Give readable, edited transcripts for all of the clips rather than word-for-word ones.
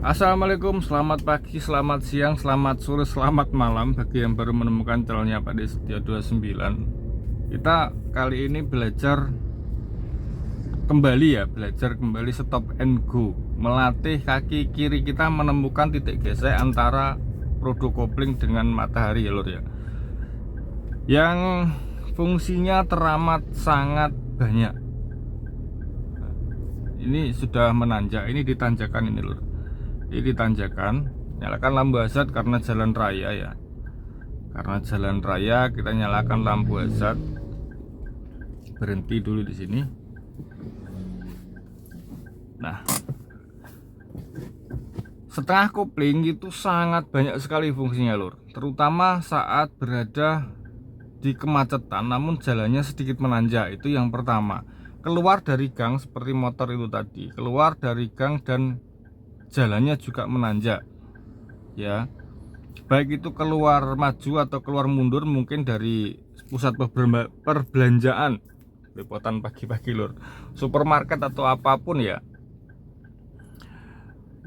Assalamualaikum, selamat pagi, selamat siang, selamat sore, selamat malam bagi yang baru menemukan channelnya Pak De Setia 29. Kita kali ini belajar kembali stop and go, melatih kaki kiri kita menemukan titik gesek antara produk kopling dengan matahari ya lur ya, yang fungsinya teramat sangat banyak. Ini sudah menanjak, ini ditanjakan ini lur. Ini tanjakan, nyalakan lampu hazard karena jalan raya ya. Karena jalan raya kita nyalakan lampu hazard. Berhenti dulu di sini. Nah, setengah kopling itu sangat banyak sekali fungsinya lur. Terutama saat berada di kemacetan namun jalannya sedikit menanjak. Itu yang pertama. Keluar dari gang seperti motor itu tadi. Keluar dari gang dan jalannya juga menanjak ya, baik itu keluar maju atau keluar mundur, mungkin dari pusat perbelanjaan, lepotan pagi-pagi lur, supermarket atau apapun ya,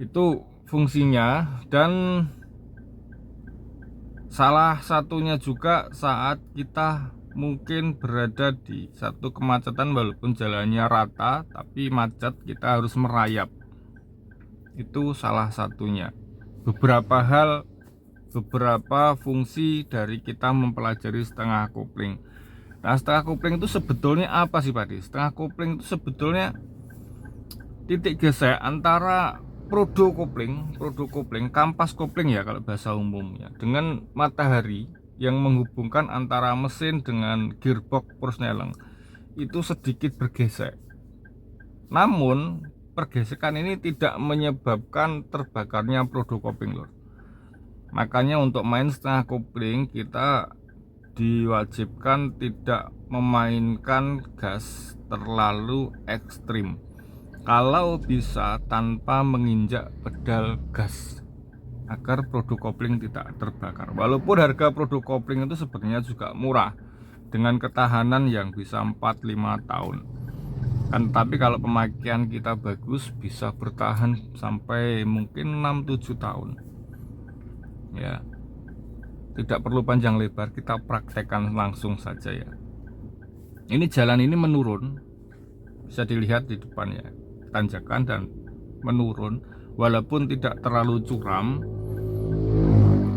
itu fungsinya. Dan salah satunya juga saat kita mungkin berada di satu kemacetan, walaupun jalannya rata tapi macet, kita harus merayap. Itu salah satunya. Beberapa fungsi dari kita mempelajari setengah kopling. Nah, setengah kopling itu sebetulnya apa sih Pak De? Setengah kopling itu sebetulnya titik gesek antara produk kopling, kampas kopling ya kalau bahasa umumnya, dengan matahari, yang menghubungkan antara mesin dengan gearbox persneleng itu sedikit bergesek. Namun pergesekan ini tidak menyebabkan terbakarnya produk kopling lor. Makanya untuk main setengah kopling kita diwajibkan tidak memainkan gas terlalu ekstrim, kalau bisa tanpa menginjak pedal gas, agar produk kopling tidak terbakar. Walaupun harga produk kopling itu sebenarnya juga murah, dengan ketahanan yang bisa 4-5 tahun kan, tapi kalau pemakaian kita bagus bisa bertahan sampai mungkin 6-7 tahun ya. Tidak perlu panjang lebar, kita praktekkan langsung saja ya. Ini jalan ini menurun, bisa dilihat di depan ya, tanjakan dan menurun, walaupun tidak terlalu curam,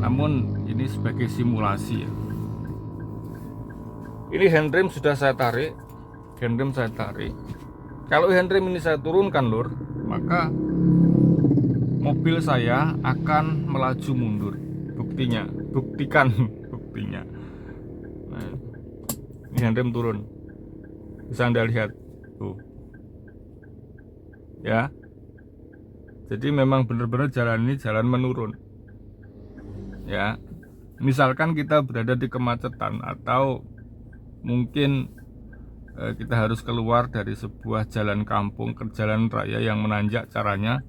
namun ini sebagai simulasi ya. Ini handrem sudah saya tarik, kalau handrem ini saya turunkan lur, maka mobil saya akan melaju mundur. Buktikan buktinya. Nah, ini handrem turun, bisa Anda lihat tuh ya. Jadi memang benar-benar jalan ini jalan menurun ya. Misalkan kita berada di kemacetan atau mungkin kita harus keluar dari sebuah jalan kampung ke jalan raya yang menanjak, caranya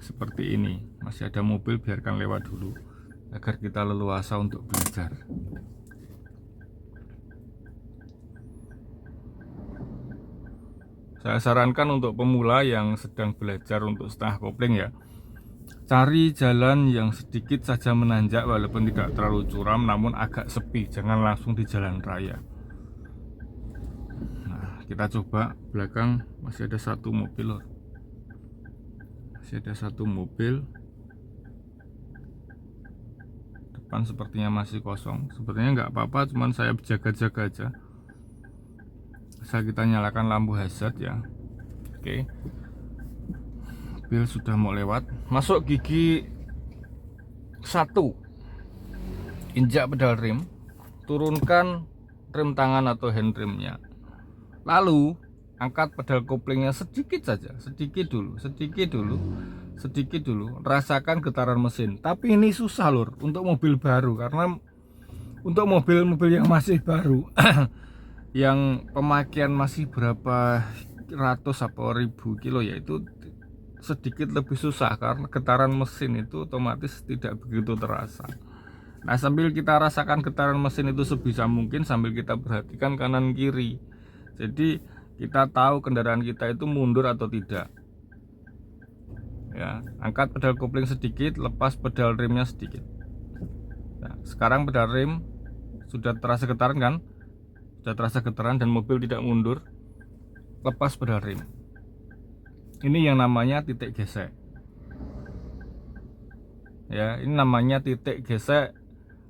seperti ini. Masih ada mobil, biarkan lewat dulu agar kita leluasa untuk belajar. Saya sarankan untuk pemula yang sedang belajar untuk setengah kopling ya, cari jalan yang sedikit saja menanjak, walaupun tidak terlalu curam namun agak sepi, jangan langsung di jalan raya. Kita coba belakang, masih ada satu mobil loh. Depan sepertinya masih kosong. Sebenarnya nggak apa-apa, cuman saya berjaga-jaga aja. Asal kita nyalakan lampu hazard ya. Oke, mobil sudah mau lewat, masuk gigi 1, injak pedal rem, turunkan rem tangan atau handremnya. Lalu angkat pedal koplingnya sedikit saja, sedikit dulu, rasakan getaran mesin. Tapi ini susah lur untuk mobil baru, karena untuk mobil-mobil yang masih baru yang pemakaian masih berapa ratus atau ribu kilo ya, itu sedikit lebih susah karena getaran mesin itu otomatis tidak begitu terasa. Nah, sambil kita rasakan getaran mesin itu sebisa mungkin sambil kita perhatikan kanan kiri. Jadi kita tahu kendaraan kita itu mundur atau tidak. Ya, angkat pedal kopling sedikit, lepas pedal remnya sedikit. Nah, sekarang pedal rem sudah terasa getaran kan? Sudah terasa getaran dan mobil tidak mundur. Lepas pedal rem. Ini yang namanya titik gesek. Ya, ini namanya titik gesek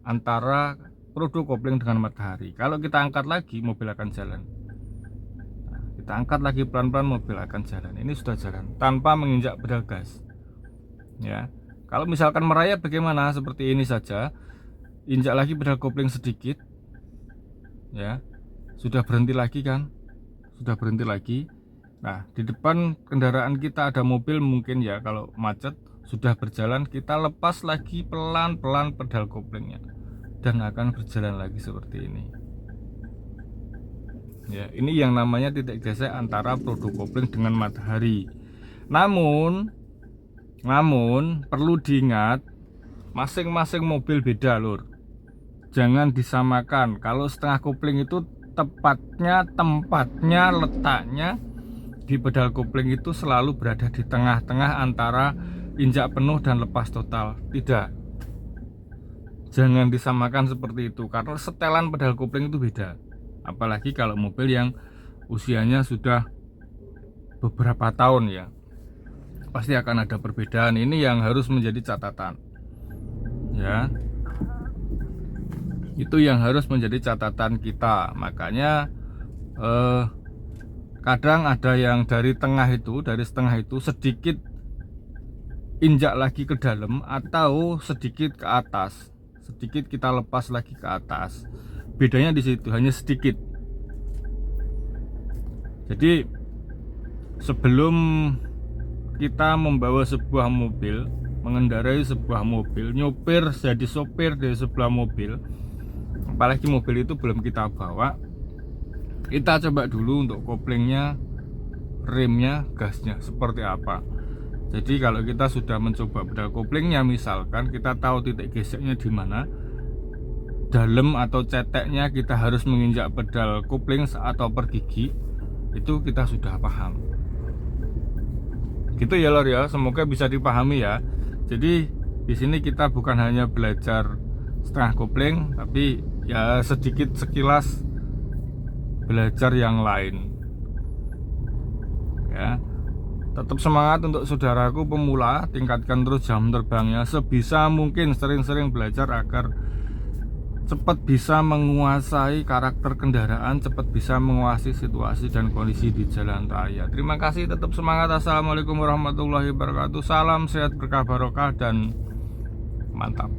antara roda kopling dengan matahari. Kalau kita angkat lagi, mobil akan jalan. Nah, kita angkat lagi pelan-pelan, mobil akan jalan. Ini sudah jalan tanpa menginjak pedal gas. Ya, kalau misalkan merayap bagaimana? Seperti ini saja. Injak lagi pedal kopling sedikit. Ya, sudah berhenti lagi kan? Sudah berhenti lagi. Nah, di depan kendaraan kita ada mobil mungkin ya, kalau macet sudah berjalan, kita lepas lagi pelan-pelan pedal koplingnya dan akan berjalan lagi seperti ini. Ya, ini yang namanya titik gesek antara produk kopling dengan matahari. Namun perlu diingat, masing-masing mobil beda, lur. Jangan disamakan. Kalau setengah kopling itu tempatnya letaknya di pedal kopling itu selalu berada di tengah-tengah antara injak penuh dan lepas total. Tidak, jangan disamakan seperti itu, karena setelan pedal kopling itu beda. Apalagi kalau mobil yang usianya sudah beberapa tahun ya, pasti akan ada perbedaan. Ini yang harus menjadi catatan ya, itu yang harus menjadi catatan kita. Makanya kadang ada yang dari tengah itu, dari setengah itu sedikit injak lagi ke dalam atau sedikit ke atas, sedikit kita lepas lagi ke atas. Bedanya di situ, hanya sedikit. Jadi sebelum kita membawa sebuah mobil, mengendarai sebuah mobil, nyopir, jadi sopir dari sebuah mobil, apalagi mobil itu belum kita bawa, kita coba dulu untuk koplingnya, remnya, gasnya seperti apa. Jadi kalau kita sudah mencoba pedal koplingnya, misalkan kita tahu titik geseknya di mana, dalam atau ceteknya kita harus menginjak pedal kopling saat oper gigi, itu kita sudah paham. Gitu ya lor ya, semoga bisa dipahami ya. Jadi di sini kita bukan hanya belajar setengah kopling, tapi ya sedikit sekilas belajar yang lain ya. Tetap semangat untuk saudaraku pemula, tingkatkan terus jam terbangnya, sebisa mungkin sering-sering belajar agar cepat bisa menguasai karakter kendaraan, cepat bisa menguasai situasi dan kondisi di jalan raya. Terima kasih, tetap semangat. Assalamualaikum warahmatullahi wabarakatuh. Salam sehat, berkah barokah dan mantap.